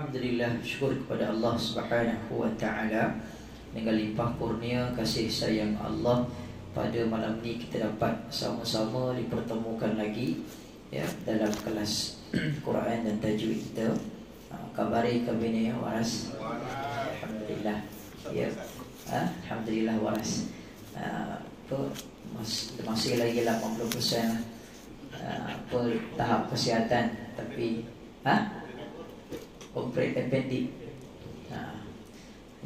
Alhamdulillah, syukur kepada Allah Subhanahu wa taala dengan limpah kurnia kasih sayang Allah. Pada malam ni kita dapat sama-sama dipertemukan lagi ya dalam kelas Quran dan tajwid kita. Kabari kabini ya waras. Alhamdulillah. Ya. Alhamdulillah waras. Masih lagi 80% tahap kesihatan, tapi operate appendix.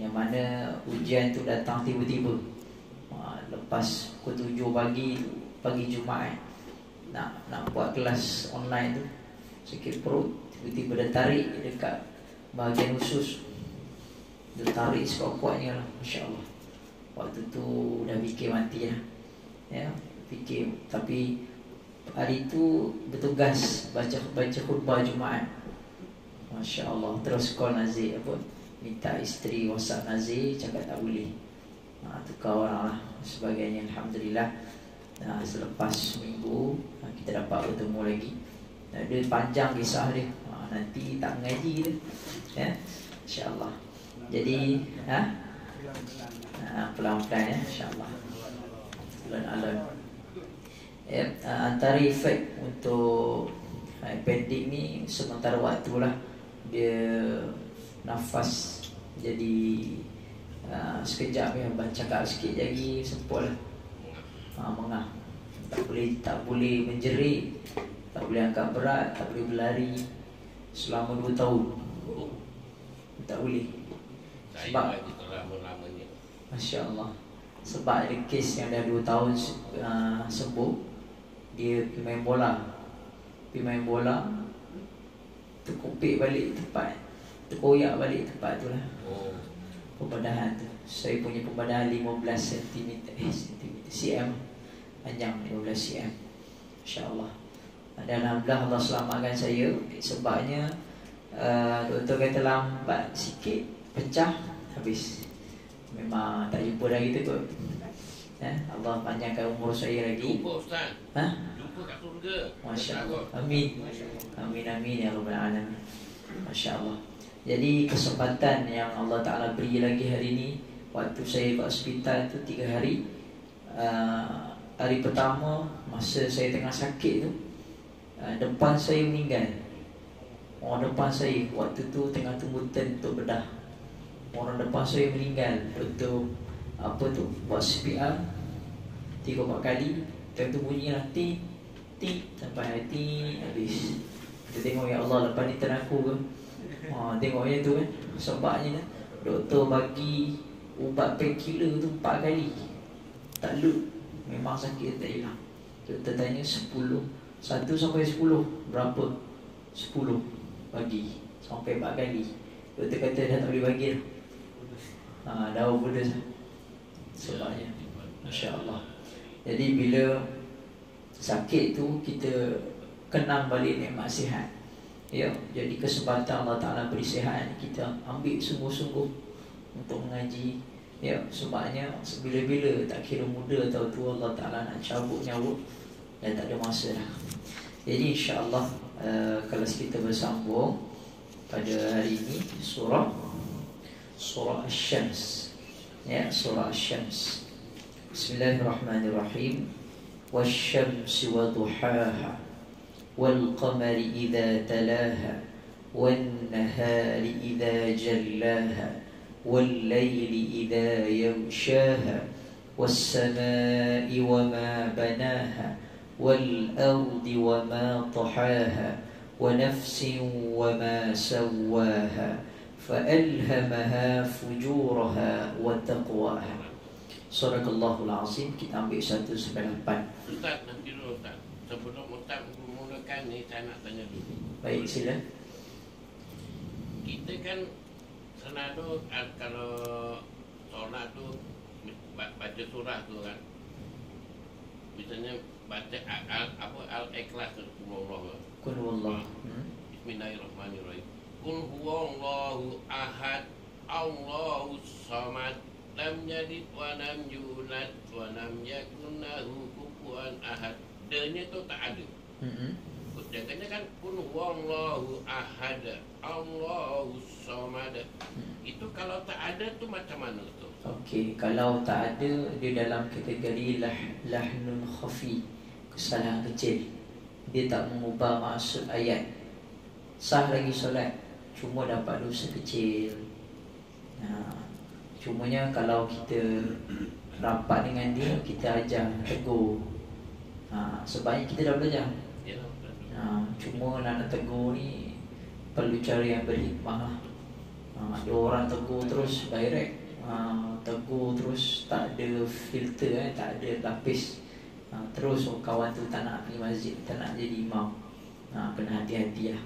Yang mana ujian tu datang tiba-tiba, lepas pukul 7 pagi Jumaat, nak buat kelas online tu, sakit perut, tiba-tiba dia tarik dekat bahagian usus. Dia tarik sekuat-kuatnya lah, Masya Allah. Waktu tu dah fikir mati lah ya, fikir. Tapi hari tu bertugas baca khutbah Jumaat, Masya Allah. Terus call Nazir apa, minta isteri WhatsApp Nazir, cakap tak boleh, tukar orang lah sebagainya. Alhamdulillah. Selepas minggu kita dapat bertemu lagi. Dia panjang kisah dia, nanti tak mengaji dia ya, InsyaAllah. Jadi pelan-pelan ya, InsyaAllah. Pelan-pelan ya. Antara efek untuk appendix ni sementara waktu lah, dia nafas jadi sekejap ya, cakap sikit lagi sempul lah, mengah, tak boleh menjerit, tak boleh angkat berat, tak boleh berlari selama 2 tahun, tak boleh. Sebab Masya Allah, sebab ada kes yang dah 2 tahun sembuh. Dia pergi main bola, terkopik balik tempat, terkoyak balik tempat tu lah. Pembedahan tu, saya punya pembedahan 15 cm panjang, 15 cm, InsyaAllah. Dan Alhamdulillah Allah selamatkan saya. Sebabnya doktor kata lambat sikit, pecah, habis. Memang tak jumpa lagi tu kot. Allah panjangkan umur saya lagi. Jumpa Ustaz. Jumpa kat surga. Masya Allah. Amin. Amin ya Rabbal Alamin. Masya Allah. Jadi kesempatan yang Allah Ta'ala beri lagi hari ini, waktu saya kat hospital tu 3 hari. Hari pertama masa saya tengah sakit tu, depan saya meninggal. Orang depan saya waktu tu tengah tunggu turn untuk bedah. Orang depan saya meninggal. Betul apa tu, buat CPR 3-4 kali. Time tu bunyi lah tik sampai hati habis. Kita tengok, ya Allah, lepas ni turn aku ke? Tengoknya tu kan, sebabnya doktor bagi ubat painkiller tu 4 kali, tak loop. Memang sakit tak hilang. Doktor tanya 1 sampai 10 berapa? 10 bagi sampai 4 kali. Doktor kata dah tak boleh bagi dah. Dah overdose sebabnya. Masya Allah. Jadi bila sakit tu, kita kenang balik nikmat sihat ya. Jadi kesempatan Allah Ta'ala beri sihat, kita ambil sungguh-sungguh untuk mengaji ya. Sebabnya bila-bila, tak kira muda atau tua, Allah Ta'ala nak cabut nyawa dan tak ada masa dah. Jadi insyaAllah kelas kita bersambung pada hari ini surah Asy-Syams ya, surah Asy-Syams. Bismillahirrahmanirrahim. Wasyamsi wa duhaha wal qamari idza talaha wan nahari idza jallaha wal laili idza yaghshaha was samaa'i wama banaha wal ardi wama tahaha wa nafsin wama sawwaha fa'alhamaha fujuraha wa taqwaha. Sadaqallahul azim. Kita ambil 1-8. Ustaz, nanti dulu Ustaz. Sebelum Ustaz memulakan ni, saya nak tanya dulu. Baik, sila. Kita kan senadu kalau solat tu baca surah tu kan, misalnya baca Al-Ikhlas tu, Qul huwallah. Bismillahirrahmanirrahim. Qul huwallahu ahad, Allahus samad, lam yalid wa lam yulad wa lam yakun lahu kufuwan ahad. D-nya tu tak ada. Jaganya kan pun wallahu ahad, Allahu samad. Itu kalau tak ada tu macam mana tu? Okey, kalau tak ada, dia dalam kategori lahnun khafi, kesalahan kecil. Dia tak mengubah maksud ayat. Sah lagi solat, cuma dapat dosa kecil. Cumanya kalau kita rapat dengan dia, kita ajar, tegur. Sebabnya kita dah belajar. Ya, Cuma nak tegur ni perlu cara yang berhikmah. Ada orang tegur terus direct, tegur terus tak ada filter, tak ada lapis. Terus kawan tu tak nak pergi masjid, tak nak jadi imam. Kena hati-hati lah.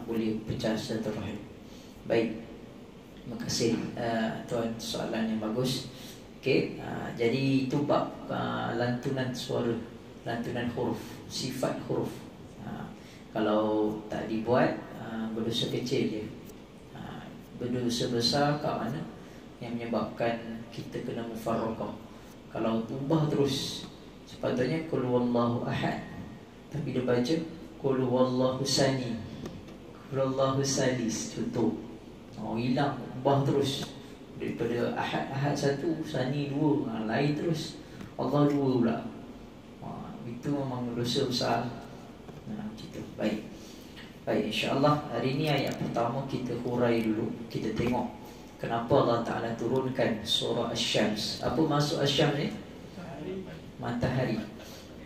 Boleh pecah silaturahim. Baik, terima kasih tuan, soalan yang bagus. Okey, jadi itu bab lantunan suara, lantunan huruf, sifat huruf. Kalau tak dibuat, berdosa kecil je. Berdosa besar kat mana? Yang menyebabkan kita kena mufarraqah. Kalau ubah terus, sepatutnya qul huwallahu ahad, tapi dia baca qul huwallahu sani, qul huwallahu salis. Contoh, hilang, ubah terus. Daripada ahad satu, sani dua, lain terus, Allah dua pula. Itu memang dosa besar. Gitu. Baik, insya-Allah hari ini ayat pertama kita hurai dulu. Kita tengok kenapa Allah Ta'ala turunkan surah Asy-Syams. Apa maksud Asy-Syams ni? Matahari.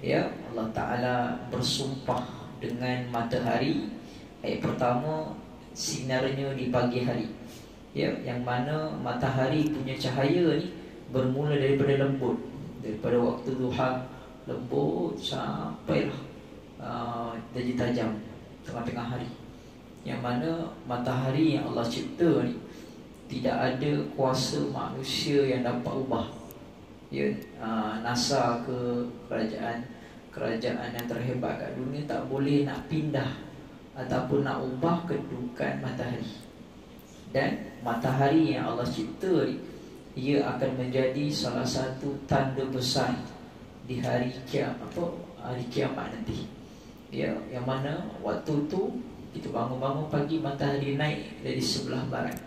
Ya, Allah Ta'ala bersumpah dengan matahari. Ayat pertama, sinarnya di pagi hari. Ya, yang mana matahari punya cahaya ni bermula daripada lembut, daripada waktu duha, lembut sampailah jadi tajam tengah-tengah hari. Yang mana matahari yang Allah cipta ni tidak ada kuasa manusia yang dapat ubah. Ya, NASA ke kerajaan yang terhebat kat dunia tak boleh nak pindah ataupun nak ubah kedudukan matahari. Dan matahari yang Allah cipta ni, ia akan menjadi salah satu tanda besar di hari kiamat nanti. Ya, yang mana waktu tu kita bangun-bangun pagi, matahari naik dari sebelah barat.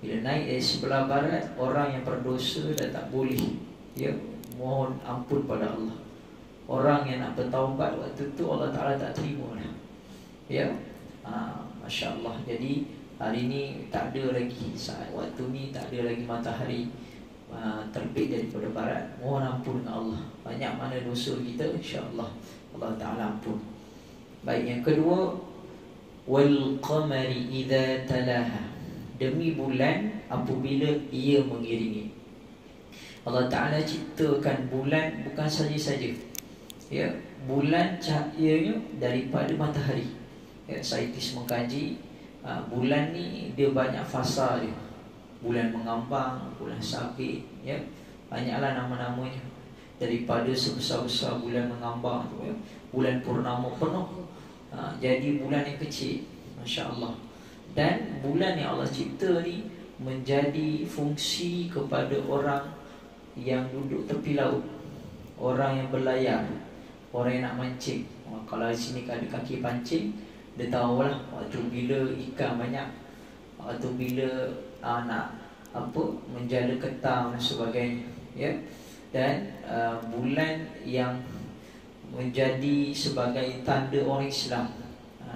Bila naik dari sebelah barat, orang yang berdosa dah tak boleh, ya, mohon ampun pada Allah. Orang yang nak bertaubat waktu tu Allah Ta'ala tak terima dah. Ya, Masya Allah. Jadi hari ni tak ada lagi, saat waktu ni tak ada lagi matahari terbit daripada barat. Mohon ampun Allah. Banyak mana dosa kita, insya-Allah Allah Ta'ala ampun. Baik, yang kedua, wal qamari idza talaha, demi bulan apabila ia mengiringi. Allah Ta'ala ciptakan bulan bukan saja-saja. Ya, bulan cahayanya daripada matahari. Ya, saintis mengkaji bulan ni dia banyak fasa dia. Bulan mengambang, bulan sabit, ya. Banyaklah nama-namanya. Daripada sebesar-besar bulan mengambang tu, ya, bulan purnama penuh, jadi bulan yang kecil, masya-Allah. Dan bulan yang Allah cipta ni menjadi fungsi kepada orang yang duduk tepi laut, orang yang berlayar, orang yang nak mancing. Kalau di sini ada kaki pancing, dia tahulah waktu bila ikan banyak, waktu bila nak menjala ketang dan sebagainya, ya. Dan bulan yang menjadi sebagai tanda orang Islam.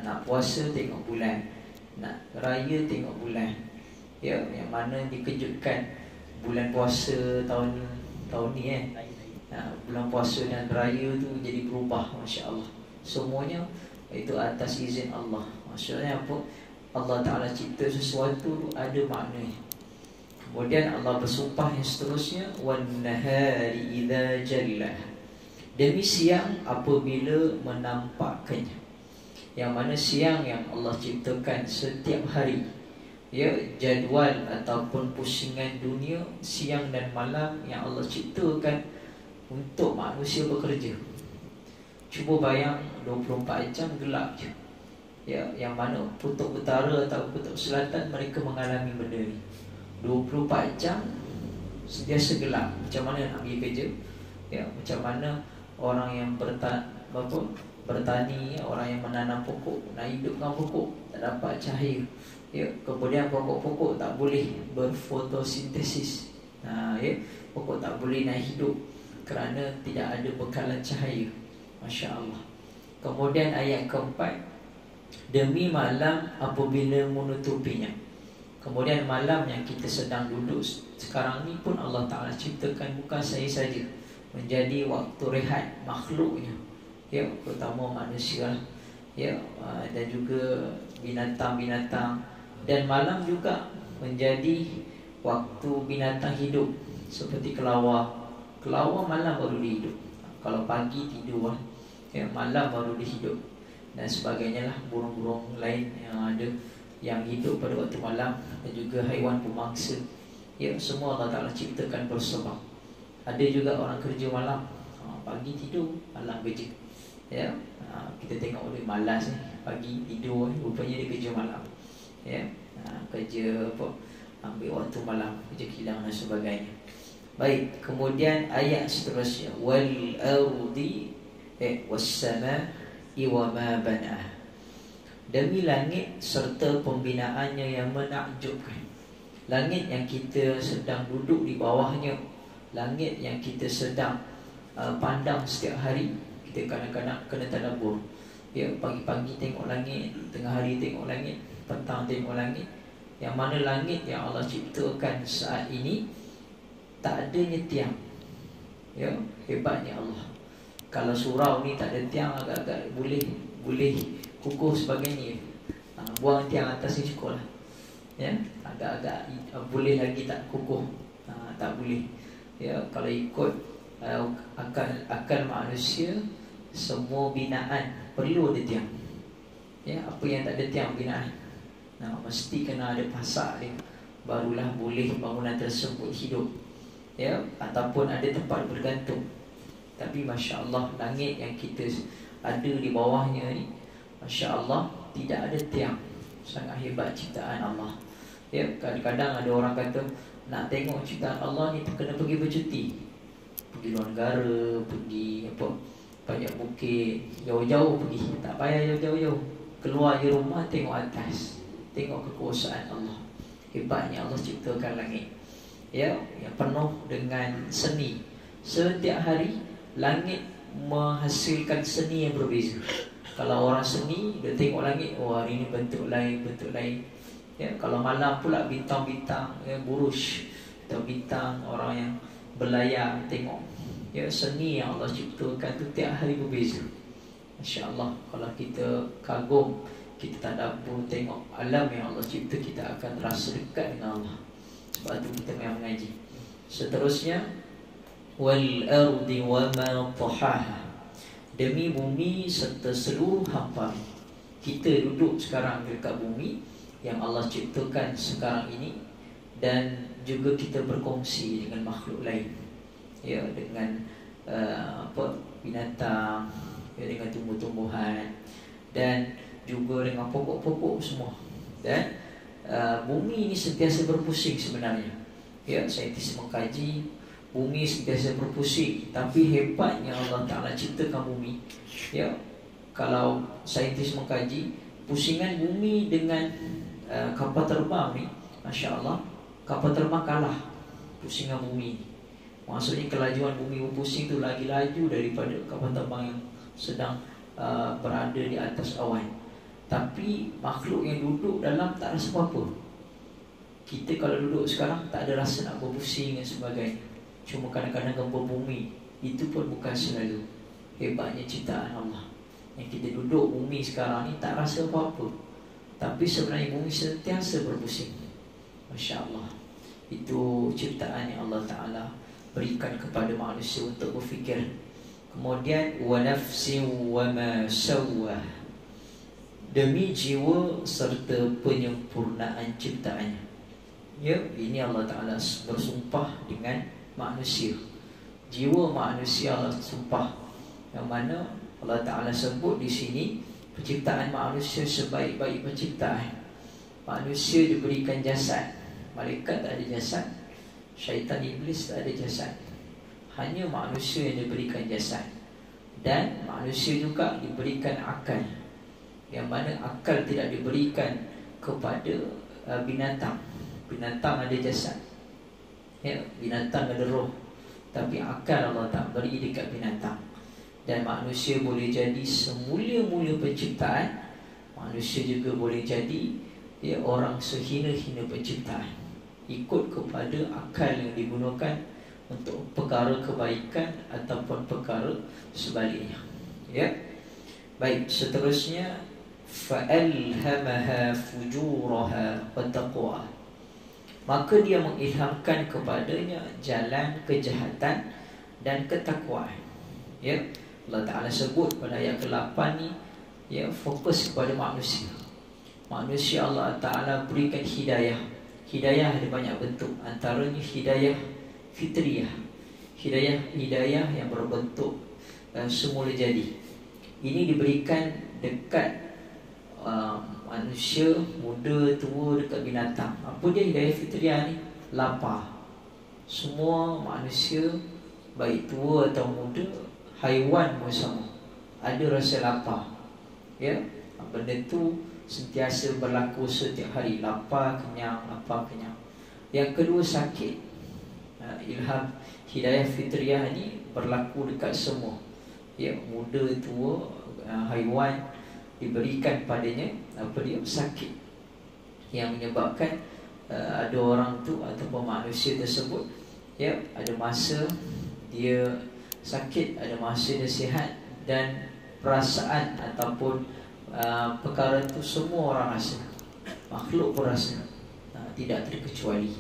Nak puasa tengok bulan, nak raya tengok bulan. Ya, yang mana dikejutkan bulan puasa tahun ni bulan puasa dan raya tu jadi berubah, masya-Allah. Semuanya itu atas izin Allah. Maksudnya apa? Allah Ta'ala cipta sesuatu ada maknanya. Kemudian Allah bersumpah yang seterusnya, wan nahari idza jallah, demi siang apabila menampakkannya. Yang mana siang yang Allah ciptakan setiap hari. Ya, jadual ataupun pusingan dunia, siang dan malam yang Allah ciptakan untuk manusia bekerja. Cuba bayang 24 jam gelap je. Ya, yang mana kutub utara atau kutub selatan mereka mengalami benda ni. 24 jam sentiasa gelap. Macam mana nak pergi kerja? Ya, macam mana orang yang bertani, orang yang menanam pokok, nak hidupkan pokok tak dapat cahaya. Ya, kemudian pokok-pokok tak boleh berfotosintesis. Ya, pokok tak boleh nak hidup kerana tidak ada bekalan cahaya. Masya Allah. Kemudian ayat keempat, demi malam apabila menutupinya. Kemudian malam yang kita sedang duduk sekarang ni pun Allah Ta'ala ciptakan bukan saya saja menjadi waktu rehat makhluknya, ya, terutama manusia, ya, dan juga binatang-binatang. Dan malam juga menjadi waktu binatang hidup, seperti kelawar. Kelawar malam baru dihidup. Kalau pagi tidur, ya, malam baru dihidup. Dan sebagainya lah, burung-burung lain yang ada yang hidup pada waktu malam, dan juga haiwan pemangsa, ya, semua Allah Ta'ala ciptakan bersebab. Ada juga orang kerja malam, pagi tidur, malam kerja, ya. Kita tengok dia malas ni, pagi tidur, rupanya dia kerja malam, ya. Kerja apa, ambil waktu malam, kerja kilang dan sebagainya. Baik, kemudian ayat seterusnya, wal ardi was sama'i wa ma banah. Demi langit serta pembinaannya yang menakjubkan. Langit yang kita sedang duduk di bawahnya, langit yang kita sedang pandang setiap hari. Kita kadang-kadang kena tadabbur, ya, pagi-pagi tengok langit, tengah hari tengok langit, petang tengok langit. Yang mana langit yang Allah ciptakan saat ini tak adanya tiang, ya, hebatnya Allah. Kalau surau ni tak ada tiang, agak-agak boleh kukuh sebagainya. Buang tiang atas ni cukup lah, ya. Agak-agak boleh lagi tak kukuh, tak boleh, ya. Kalau ikut akal manusia, semua binaan perlu ada tiang, ya. Apa yang tak ada tiang binaan, mesti kena ada pasak dia, barulah boleh bangunan tersebut hidup, ya, ataupun ada tempat bergantung. Tapi Masya Allah, langit yang kita ada di bawahnya ni, Masya Allah, tidak ada tiang. Sangat hebat ciptaan Allah, ya. Kadang-kadang ada orang kata, nak tengok ciptaan Allah ni kena pergi bercuti, pergi luar negara, pergi apa, banyak bukit, jauh-jauh pergi. Tak payah jauh-jauh, keluar je rumah, tengok atas, tengok kekuasaan Allah. Hebatnya Allah ciptakan langit, ya, yang penuh dengan seni. Setiap hari langit menghasilkan seni yang berbeza. Kalau orang seni, dia tengok langit, oh hari ini bentuk lain, ya. Kalau malam pula bintang-bintang, ya, buruj atau bintang, orang yang berlayar tengok, ya. Seni yang Allah ciptakan tu tiap hari berbeza. Masya Allah. Kalau kita kagum, kita tadabbur tengok alam yang Allah cipta, kita akan rasa dekat dengan Allah. Sebab tu kita memang mengaji. Seterusnya, wal ardi wa ma tahaha. Demi bumi serta seluruh hampa. Kita duduk sekarang dekat bumi yang Allah ciptakan sekarang ini, dan juga kita berkongsi dengan makhluk lain, ya, dengan binatang, ya, dengan tumbuh-tumbuhan, dan juga dengan pokok-pokok semua. Dan bumi ini sentiasa berpusing sebenarnya, ya. Saintis mengkaji bumi sentiasa berpusing, tapi hebatnya Allah Ta'ala ciptakan bumi, ya. Kalau saintis mengkaji pusingan bumi dengan kapal terbang ni, Masya Allah, kapal terbang kalah pusingan bumi. Maksudnya kelajuan bumi berpusing tu lagi laju daripada kapal terbang yang sedang berada di atas awan. Tapi makhluk yang duduk dalam tak rasa apa-apa. Kita kalau duduk sekarang tak ada rasa nak berpusing dan sebagainya. Cuma kadang-kadang gempa bumi, itu pun bukan selalu. Hebatnya ciptaan Allah. Yang kita duduk bumi sekarang ni tak rasa apa-apa, tapi sebenarnya bumi sentiasa berpusing. Masya Allah. Itu ciptaan yang Allah Ta'ala berikan kepada manusia untuk berfikir. Kemudian wa nafsi wa ma sawwah. Demi jiwa serta penyempurnaan ciptaannya. Ya, ini Allah Ta'ala bersumpah dengan manusia. Jiwa manusia Allah sumpah, yang mana Allah Ta'ala sebut di sini penciptaan manusia sebaik-baik penciptaan. Manusia diberikan jasad, malaikat tak ada jasad, syaitan iblis tak ada jasad. Hanya manusia yang diberikan jasad. Dan manusia juga diberikan akal, yang mana akal tidak diberikan kepada binatang. Binatang ada jasad, ya, binatang ada roh, tapi akal Allah tak beri dekat binatang. Dan manusia boleh jadi semulia-mulia penciptaan, manusia juga boleh jadi orang sehina-hina penciptaan, ikut kepada akal yang digunakan untuk perkara kebaikan ataupun perkara sebaliknya. Ya. Baik, seterusnya fa'alhamaha fujuraha wa taqwa. Maka dia mengilhamkan kepadanya jalan kejahatan dan ketakwaan. Ya, Allah Ta'ala sebut pada ayat ke-8 ni, ya, fokus kepada manusia. Manusia Allah Ta'ala berikan hidayah. Hidayah ada banyak bentuk, antaranya hidayah fitriyah, hidayah yang berbentuk semula jadi. Ini diberikan dekat manusia, muda, tua, dekat binatang. Apa dia hidayah fitriyah ni? Lapar. Semua manusia, baik tua atau muda, haiwan pun sama, ada rasa lapar. Ya, benda tu sentiasa berlaku setiap hari. Lapar, kenyang, lapar, kenyang. Yang kedua, sakit. Ilham hidayah fitriyah ni berlaku dekat semua. Ya, muda, tua, haiwan, diberikan padanya apa dia? Sakit, yang menyebabkan ada orang tu ataupun manusia tersebut, ya, ada masa dia sakit, ada masa dia sihat. Dan perasaan ataupun perkara itu semua orang rasa, makhluk pun rasa, tidak terkecuali.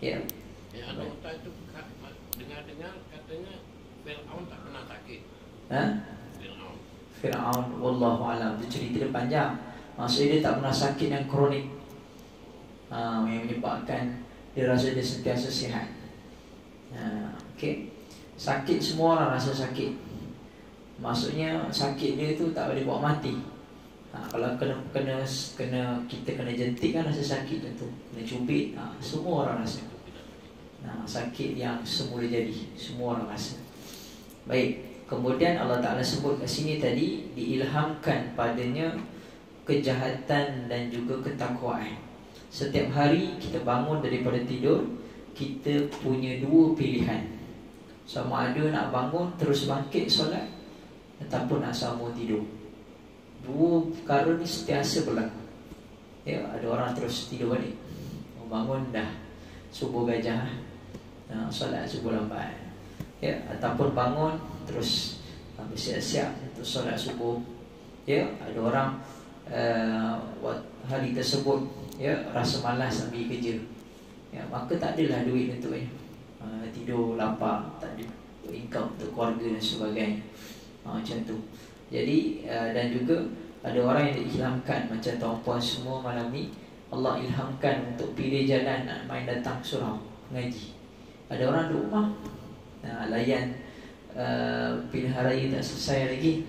Ya. Ada otak itu dengar-dengar katanya Fir'aun tak pernah sakit. Fir'aun, wallahu alam, itu cerita dia panjang. Maksudnya dia tak pernah sakit yang kronik, yang menyebabkan dia rasa dia sentiasa sihat. Okay. Sakit, semua orang rasa sakit. Maksudnya sakit dia tu tak boleh bawa mati. Kalau kita kena jentik kan rasa sakit tentu. Kena cubit, semua orang rasa. Sakit yang semula jadi, semua orang rasa. Baik, kemudian Allah Ta'ala sebut kat sini tadi, diilhamkan padanya kejahatan dan juga ketakwaan. Setiap hari kita bangun daripada tidur, kita punya dua pilihan. Sama ada nak bangun terus bangkit solat, ataupun nak sambung tidur. Dua perkara ni sentiasa berlaku. Ya, ada orang terus tidur balik, bangun dah subuh gajah, solat subuh lambat. Ya, ataupun bangun terus bersiap-siap untuk solat subuh. Ya, ada orang hari tersebut, ya, rasa malas nak pergi kerja. Ya, maka tak adalah duit untuknya. Tidur lapar, tak ada income untuk keluarga dan sebagainya. Macam tu. Jadi dan juga ada orang yang diilhamkan, macam tuan-puan semua malam ni, Allah ilhamkan untuk pilih jalan nak main datang surau mengaji. Ada orang di rumah, layan pilihan raya tak selesai lagi,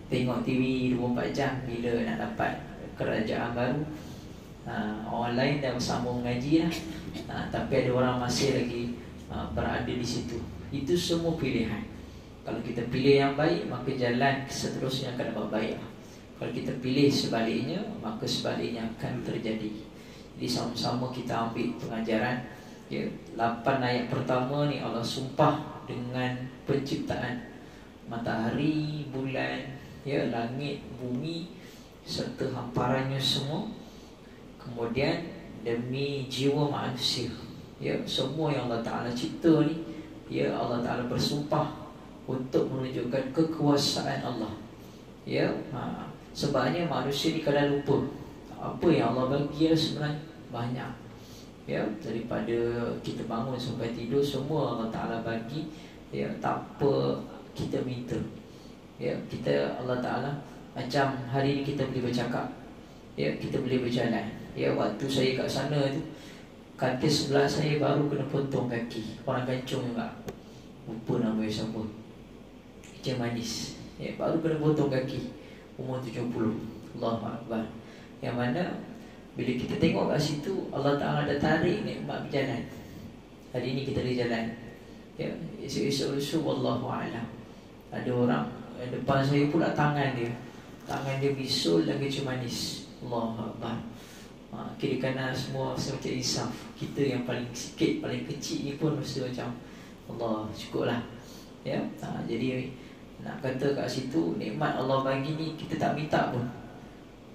tengok TV 24 jam bila nak dapat kerajaan baru. Orang lain dah bersambung mengaji lah, tapi ada orang masih lagi berada di situ. Itu semua pilihan. Kalau kita pilih yang baik, maka jalan seterusnya akan dapat baik. Kalau kita pilih sebaliknya, maka sebaliknya akan terjadi. Jadi sama-sama kita ambil pengajaran. Ya, 8 ayat pertama ni Allah sumpah dengan penciptaan matahari, bulan, ya, langit, bumi serta hamparannya semua. Kemudian demi jiwa manusia, ya, semua yang Allah Ta'ala cipta ni, ya, Allah Ta'ala bersumpah untuk menunjukkan kekuasaan Allah. Ya, sebabnya manusia ni kadang lupa apa yang Allah bagi sebenarnya banyak. Ya, daripada kita bangun sampai tidur, semua Allah Ta'ala bagi. Ya, tak apa kita minta. Ya, kita, Allah Ta'ala, macam hari ni kita boleh bercakap, ya, kita boleh berjalan. Ya, waktu saya kat sana tu, kaki sebelah saya baru kena potong kaki. Orang kancung juga, lupa nama dia siapa, Encik Manis, ya, baru kena potong kaki, umur 70. Allahu Akbar. Yang mana bila kita tengok kat situ, Allah Ta'ala dah tarik nikmat berjalan. Hari ni kita boleh jalan. Ya, esok-esok wallahu a'lam. Ada orang depan saya pula tangan dia. Tangan dia bisul dan kecil manis. Allahu Akbar. Kiri kanan semua rasa macam insaf. Kita yang paling sikit, paling kecil ni pun rasa macam Allah, cukup lah. Ya, jadi nak kata kat situ, nikmat Allah bagi ni kita tak minta pun.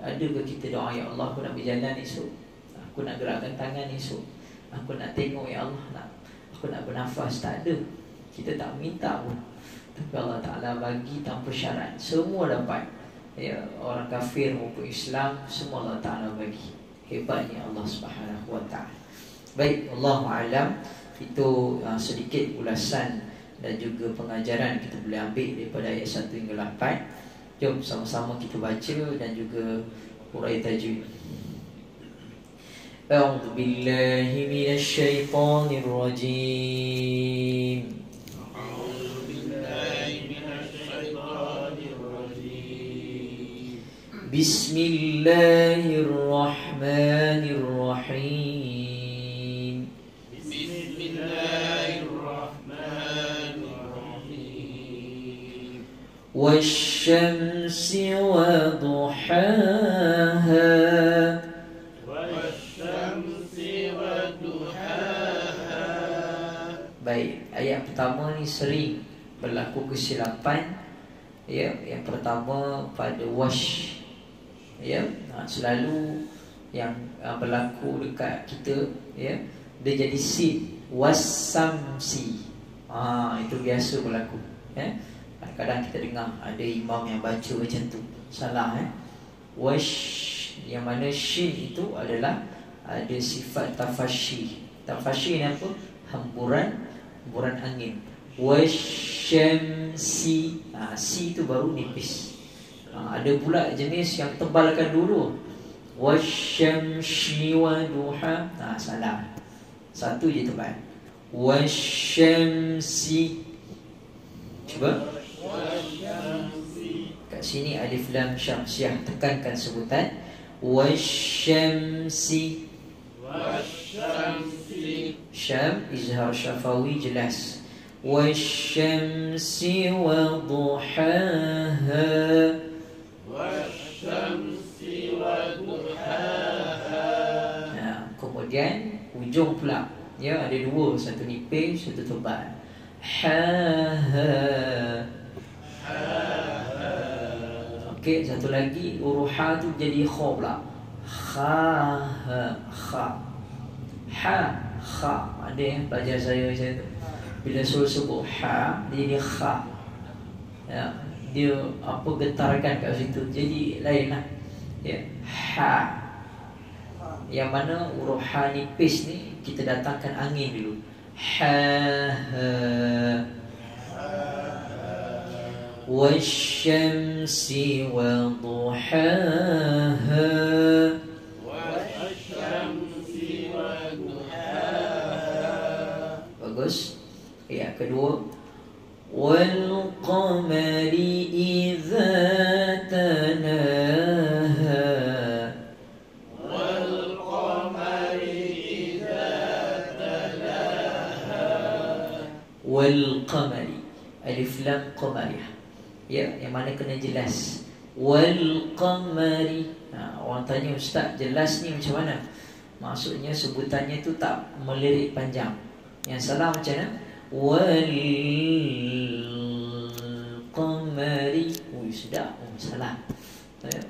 Ada ke kita doa, ya Allah, aku nak berjalan esok, aku nak gerakkan tangan esok, aku nak tengok, ya Allah, aku nak bernafas. Tak ada. Kita tak minta pun, tapi Allah Ta'ala bagi tanpa syarat. Semua dapat. Ya, orang kafir maupun Islam, semua Allah Ta'ala bagi. Hebatnya Allah Subhanahu Wa Ta'ala. Baik, Allahu a'lam. Itu sedikit ulasan dan juga pengajaran kita boleh ambil daripada ayat 1 hingga 8. Jom sama-sama kita baca dan juga huraian tajwid. A'udzu billahi minasy syaithanir rajim. A'udzu billahi minasy syaithanir rajim. Bismillahirrahmanirrahim. Bismillahirrahmanirrahim. Wasyamsi wa duhaha. Wasyamsi wa duhaha. Baik, ayat pertama ni sering berlaku kesilapan. Ya, yang pertama pada wash. Ya, selalu yang berlaku dekat kita, ya, dia jadi sin, wasamsi. Itu biasa berlaku, ya. Kadang-kadang kita dengar ada imam yang baca macam tu, salah, wash, yang mana shin itu adalah ada sifat tafashi. Tafashi ni apa? Hemburan angin. Wasyamsi, si tu baru nipis. Ada pula jenis yang tebalkan dulu, wasyamsi wa duha. Salah, satu je tebal. Wasyamsi. Cuba. Kat sini alif lam syamsiah, tekankan sebutan wasyamsi. Wasyamsi. Syam izhar syafawi jelas. Wasyamsi wa duhaha. Wasyamsi wa duhaha. Kemudian ujung pula, ya, ada dua, satu nipis, satu tebal. Okey, satu lagi huruf ha tu jadi kha pula. Kha. Ada yang belajar saya macam tu. Bila suruh sebut ha, dia jadi kha. Ya, dia apa getarkan kat situ, jadi lain lah. Ya, ha. Yang mana huruf ha nipis ni kita datangkan angin dulu. Wasyamsi wa duhaha. Wasyamsi wa duhaha. Bagus. Ayat kedua, wal qamari idza talaha. Wal qamari idza talaha. Wal qamari, alif lam qamariyah. Ya, yang mana kena jelas. Wal qamari. Orang tanya, ustaz, jelas ni macam mana? Maksudnya sebutannya tu tak melirik panjang. Yang salah macam mana? Wal qamari. Sedap. Salah.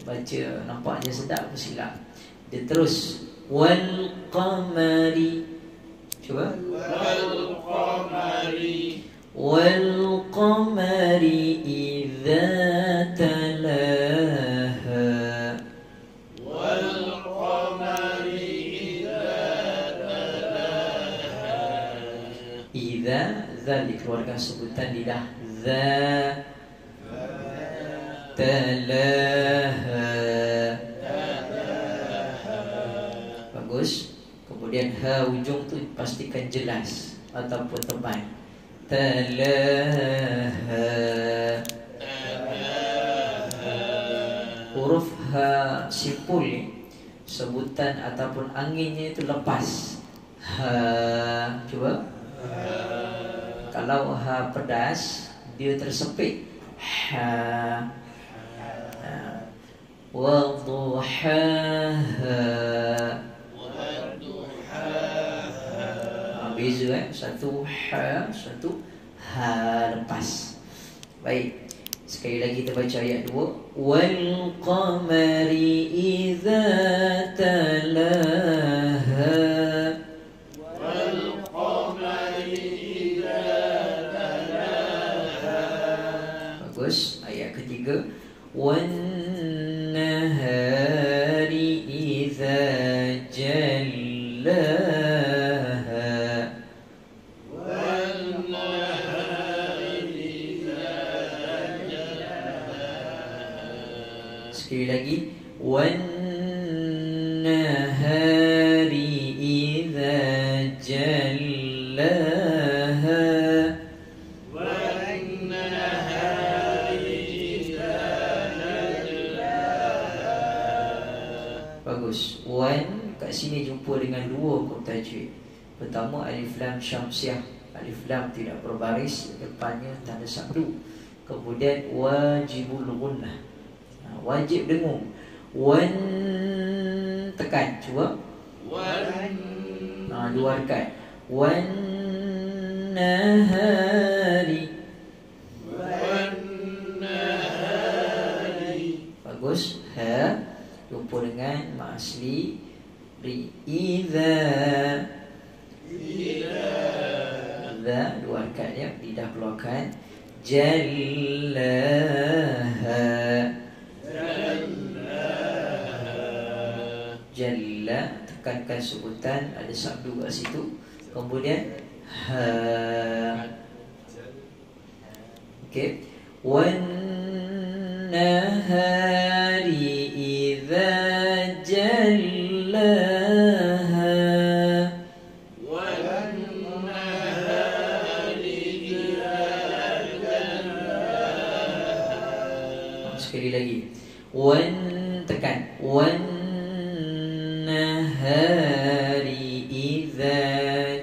Baca nampaknya sedap, pun silap. Dia terus wal qamari. Cuba. Wal qamari. Wal qamari idza talaha. Wal qamari idza talaha. Idza, zal dikeluarkan sebutan lidah. Za talaha. Bagus. Kemudian ha ujung tu pastikan jelas ataupun tebal. Talaha. Huruf ha simpul ni, sebutan ataupun anginnya itu lepas. Ha. Cuba. Kalau ha pedas, dia tersepit. ha. Wadduhaha. Beza satu ha, satu ha lepas. Baik. Sekali lagi kita baca ayat 2. Wal qamari idza talaha. Wal qamari idza talaha. Bagus. Ayat ketiga. Wan nahari idza jallaha. Sekali lagi. Wan nahari idza jallaha. Wan nahari idza jallaha. Bagus. Wan kat sini jumpa dengan dua hukum tajwid. Pertama alif lam syamsiah. Alif lam tidak berbaris, depannya tanda sabdu. Kemudian wajibul gunnah. Wajib dengung. Wan tekan. Cuba. Wan. Dua rekat. Wan nahari. Wan nahari. Bagus. Ha jumpa dengan mak asli ri. Iza. Iza dua rekat ya. Lidah keluarkan. Jallaha. Jalla, tekankan sebutan, ada sabdu kat situ. Kemudian ha. Okey. Wan nahari idza jallaha. Wan nahari idza jallaha. Sekali lagi. Wan tekan. Wan nahari idza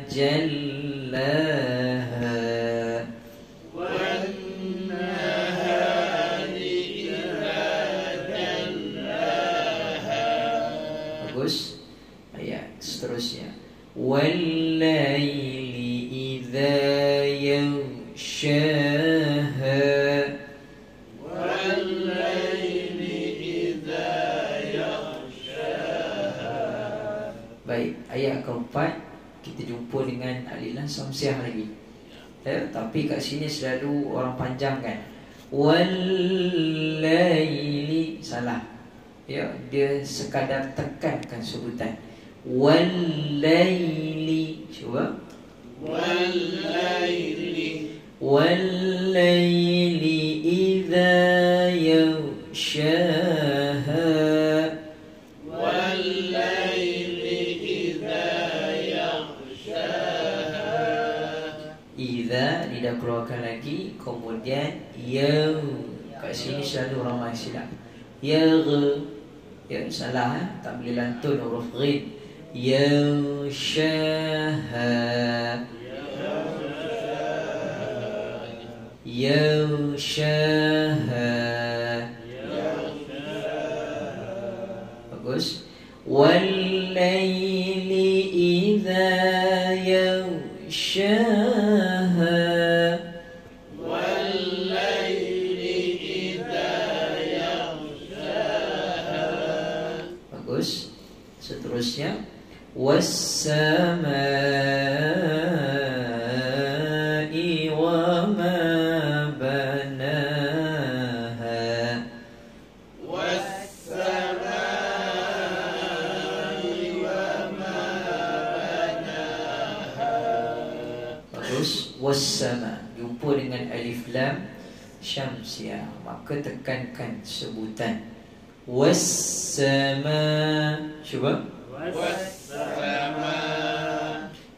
jallaha. Wan nahari idza jallaha. Bagus. Ayat seterusnya. Wal laili idza yaghshaha. Baik, ayat keempat kita jumpa dengan alif lam samsiah lagi. Tapi kat sini selalu orang panjangkan. Wal laili salah. Ya, dia sekadar tekankan sebutan. Wal laili. Cuba. Wal laili. Wal laili idza yaghshaha. Lidah keluarkan lagi. Kemudian ya. Kat sini selalu orang main silap. Ya. Ya salah tak boleh lantun huruf ghin. Ya syaha. Ya syaha. Bagus. Wal laili idza yaghshaha. Seterusnya was-samaa'i wa ma banaha. Was-samaa'i wa ma banaha. Bagus. Was-sama jumpa dengan alif lam syamsiah, maka tekankan sebutan was-sama. Cuba. Was-sama.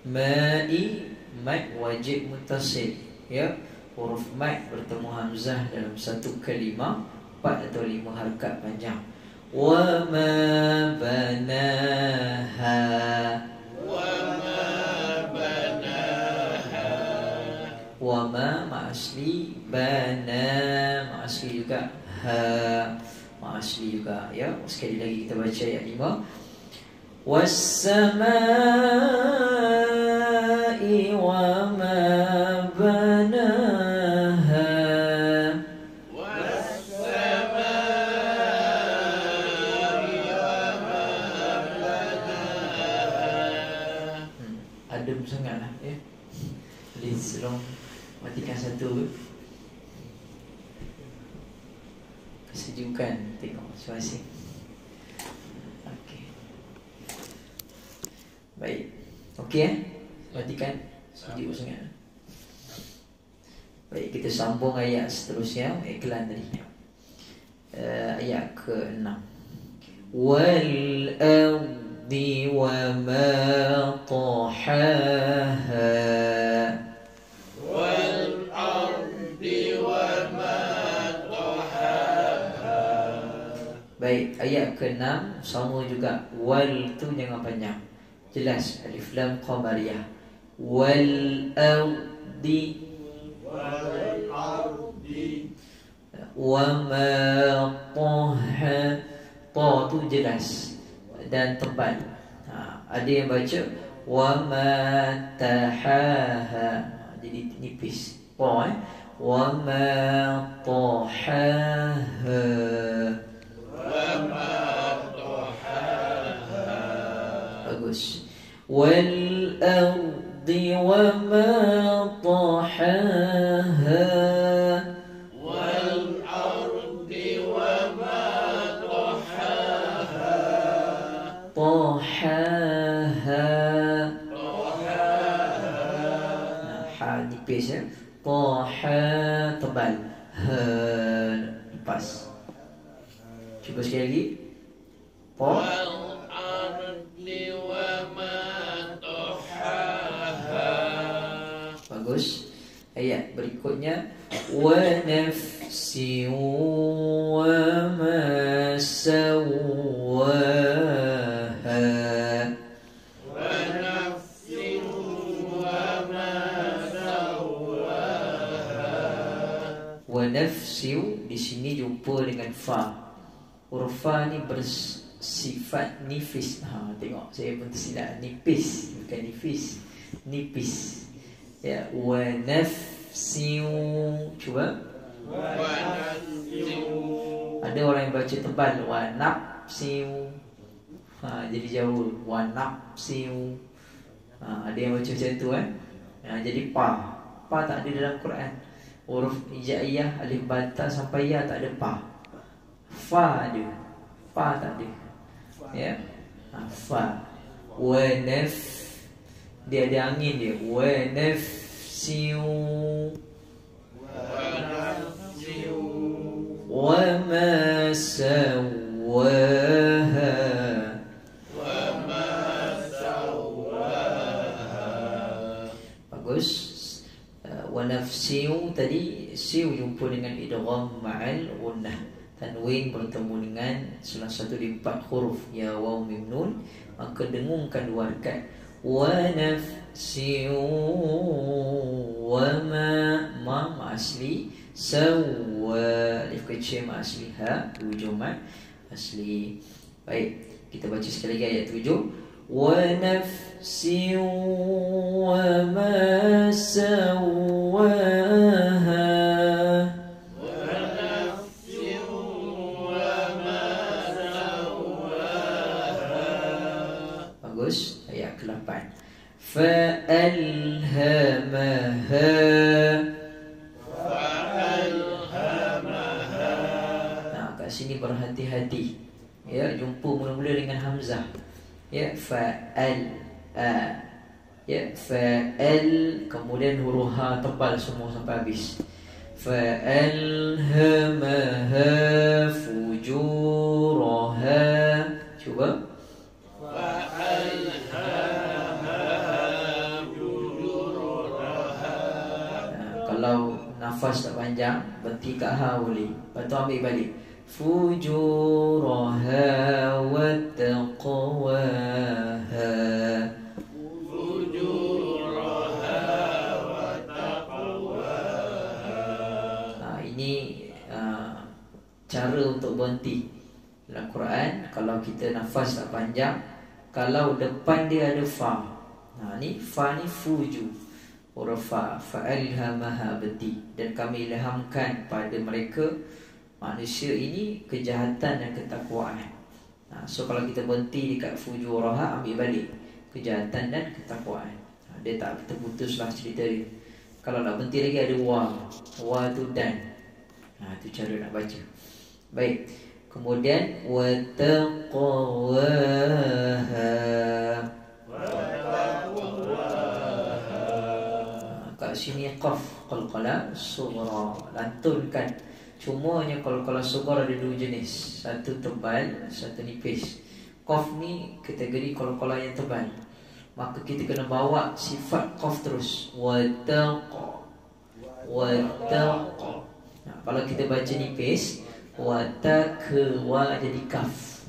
Ma'i, mad wajib muttasil. Ya, huruf mad bertemu hamzah dalam satu kalimah 4 atau 5 harakat panjang. Wa ma banaha. Wa ma banaha. Wa wa ma asli, bana ma asli juga, ha ma asli juga. Ya, sekali lagi kita baca ayat 5. Was-samaa'i wa ma banaha. Adem sangatlah ya. Please tolong matikan satu. Kesejukan tengok masing-masing. Okey. Baik. Okey matikan. Sejuk sangat. Baik, kita sambung ayat seterusnya, iklan tadi. Ayat ke-6. Wal ardi wa ma tahaha. Wal ardi wa ma tahaha. Baik, ayat ke-6 sama juga. Wal tu jangan panjang. Jelas, alif lam qamariyah. Wal ardi wa ma taha. Ta tu jelas dan tebal. Ada yang baca wa ma tahaha, jadi nipis. Ta wa ma tahaha. Wa ma tahaha. Bagus. Wal ardi wa ma tahaha. Wal ardi wa ma tahaha. Tahaha. Tahaha. Ha nipis ya. Taha tebal. Ha lepas. Cuba sekali lagi. Ta. Wal ardi wa ma tahaha. Bagus. Ayat berikutnya wa nafsi wa ma sawaha. Wa nafsin wa ma sawaha. Wa nafsi di sini jumpa dengan fa. Huruf fa ni bersifat nifis. Tengok saya pun tersilap, nipis bukan nifis. Nipis. Ya, wa nafsi. Cuba. Wa nafsin. Ada orang yang baca tebal wa nafsi. Jadi jauh wa nafsi. Ada yang baca macam tu jadi pa. Pa tak ada dalam Quran. Huruf hijaiyah alif bata sampai ya tak ada pa. Fa ada. Pa tak ada. Ya. Fa. Wa naf. Dia ada angin dia. Wa nafsi. Wa nafsin. Wa ma sawaha. Wa ma sawaha. Bagus. Wa nafsiu tadi siu jumpa dengan idgham ma'al gunnah. Tanwin bertemu dengan salah satu di 4 huruf ya waw mim nun, maka dengungkan 2 harakat. Wa nafsiu wa ma asli sawwa, alif kecil ma asli ha, hujung mat asli. Baik, kita baca sekali lagi ayat 7. Wa nafsi wa ma sawaha. Wa nafsin wa ma sawaha. Bagus, ayat ke-8. Fa'alhamaha. Kat sini berhati-hati. Ya, jumpa mula-mula dengan hamzah. Ya, fa'al ya, fa'al, kemudian huruf ha tebal semua sampai habis. Fa'alhamaha fujuraha. Cuba. Kalau nafas tak panjang, berhenti kat ha boleh. Lepas tu ambil balik. Fujuraha wa taqwaha. Fujuraha wa taqwaha. untuk berhenti. Dalam Quran, kalau kita nafas tak panjang, kalau depan dia ada fa, ni fa ni fuju, huruf fa, fa'alhamaha berhenti. Dan kami ilhamkan pada mereka manusia ini kejahatan dan ketakwaan. So kalau kita berhenti dekat fujuraha, ambil balik kejahatan dan ketakwaan. Dia tak terputuslah cerita dia. Kalau nak berhenti lagi ada wa tu dan. Tu cara nak baca. Baik. Kemudian wa taqwaha. Kat sini qaf qalqala sughra, lantunkan. Cumanya qalqala sughra ada dua jenis, satu tebal, satu nipis. Qaf ni kategori qalqala yang tebal, maka kita kena bawa sifat qaf terus. Wa taqa. Kalau kita baca nipis, wa taqwa jadi kaf.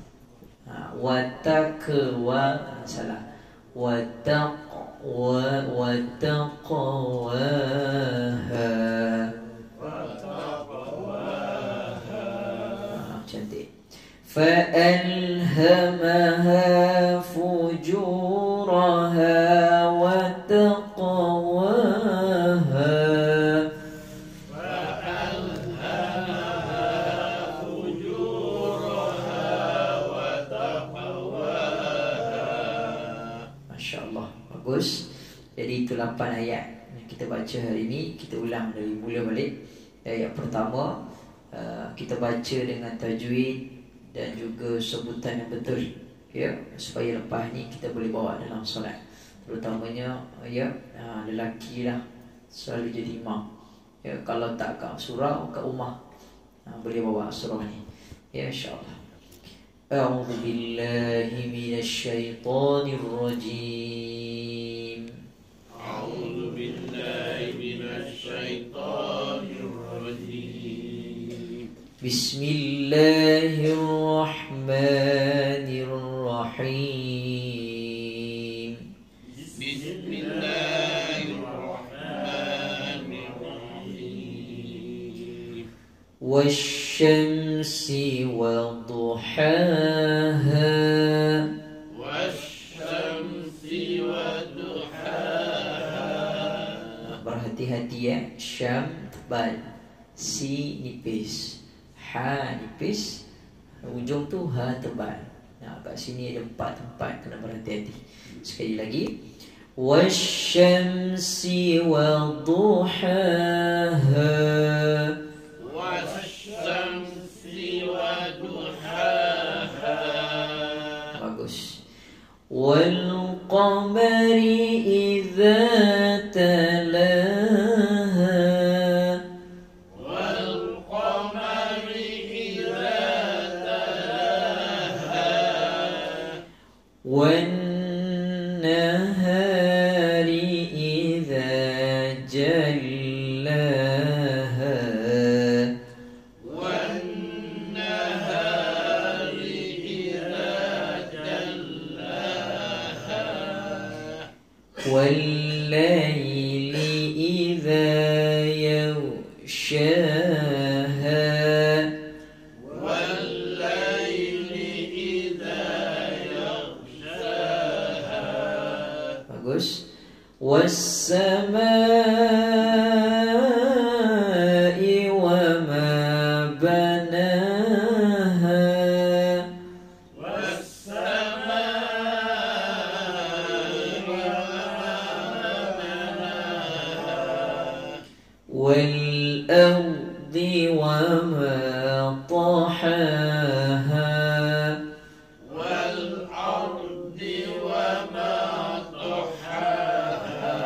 Wa taqwa salah. Wa taqwa cantik. Fa'alhamaha fujuraha wa taqwaha. Bagus. Jadi itu 8 ayat yang kita baca hari ini. Kita ulang dari mula balik. Ayat pertama, kita baca dengan tajwid dan juga sebutan yang betul, ya, supaya lepas ni kita boleh bawa dalam solat. Terutamanya lelaki lah selalu jadi imam, ya. Kalau tak kat surau, kat rumah boleh bawa surah ni, ya, insyaAllah. A'udzu billahi minasyaitonir rajim. A'udzu billahi minasyaitonir rajim. Bismillahirrahmanirrahim. Bismillahirrahmanirrahim. Wasyamsi wa duhaha. Wasyamsi wa duhaha. Berhati-hati, ya. Syam tebal, si nipis, ha nipis, ujung tu ha tebal. Kat sini ada 4 tempat, kena berhati-hati. Sekali lagi. Wasyamsi wa duhaha. Bagus. Wal qamari idza talaha. Wal qamari idza talaha. Wan nahari idza jallaha. والليل إذا يغشاها. والليل إذا يغشاها. Bagus. والسماء وما بناها. والأرض وما طحاها. والأرض وما طحاها.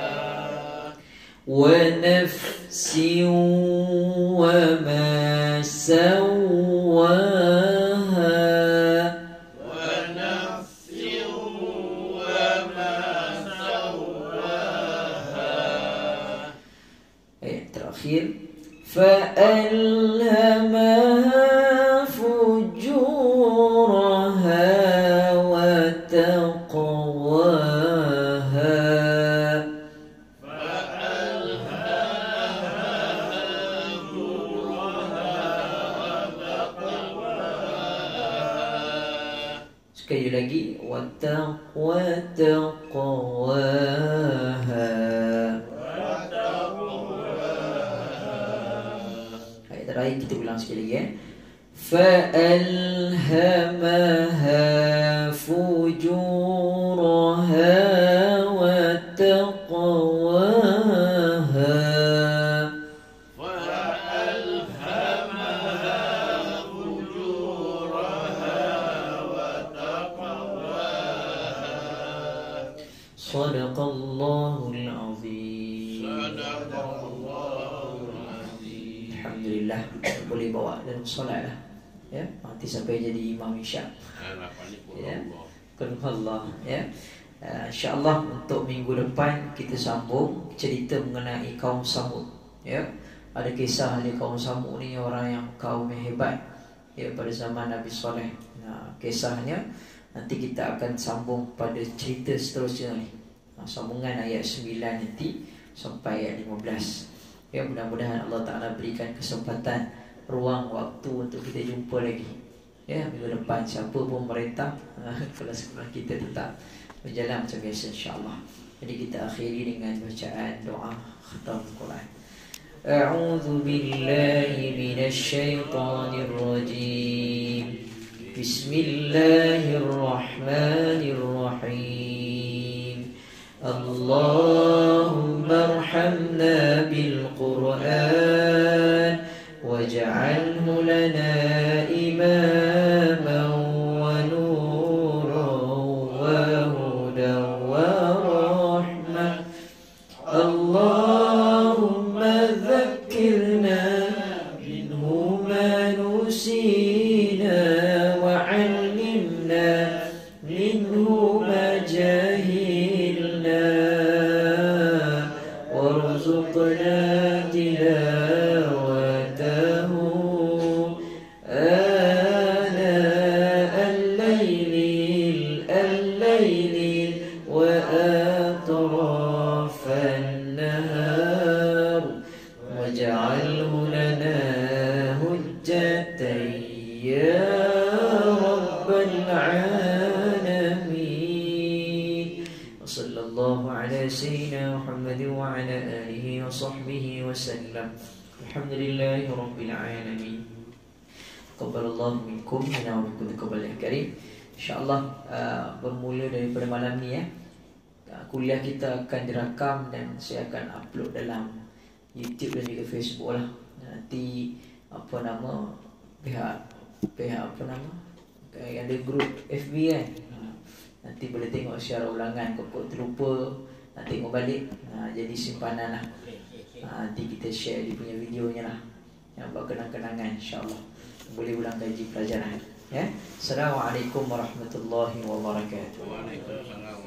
ونفس وما سواها. ونفس وما سواها. Ayat terakhir. فألهمها فجورها وتقواها. فألهمها فجورها وتقواها. sekali lagi. Wattaqwaha. Ayat terakhir kita ulang sekali lagi ya. فألهمها فجورها وتقواها صدق الله العظيم. Alhamdulillah, boleh bawa dalam solat lah ya, nanti sampai jadi imam isyak ya. Allah ya. InsyaAllah untuk minggu depan kita sambung cerita mengenai kaum Samud ya. Ada kisah di kaum Samud ni, orang yang kaum yang hebat ya pada zaman Nabi Saleh. Nah, kisahnya nanti kita akan sambung pada cerita seterusnya ni. Sambungan ayat 9 nanti sampai ayat 15 ya. Mudah-mudahan Allah Ta'ala berikan kesempatan, ruang, waktu untuk kita jumpa lagi ya minggu depan. Siapa pun merintah kalau sekolah kita tetap berjalan macam biasa insyaAllah. Jadi kita akhiri dengan bacaan doa khatam Quran. A'udzu billahi minasy syaithanir rajim. Bismillahirrahmanirrahim. Allahumma arhamna bil Qur'an waj'alhu lana imaman wa nuran wa hudan wa rahmah. Allahumma dhakkirna minhu ma nusina wa 'allimna minhu ma jahilna warzuqna tilawatahu ana al-layli wa atrafan nahar waj'alhu lana hujjatan ya rabbal alamin. Sallallahu ala sayyidina Muhammad wa ala alihi wa sahbihi wa sallam. Alhamdulillahi rabbil alamin. Taqabbalallahu minkum wa minkum taqabbal karim. InsyaAllah bermula daripada malam ni ya, kuliah kita akan direkam dan saya akan upload dalam YouTube dan juga Facebook lah. Nanti apa nama pihak apa nama, ada grup FB kan, nanti boleh tengok secara ulangan. Kau terlupa nak tengok balik, jadi simpanan lah. Nanti kita share dia punya videonya lah, yang buat kenang-kenangan insyaAllah. Boleh ulang kaji pelajaran ya. Assalamualaikum warahmatullahi wabarakatuh. Waalaikumsalam.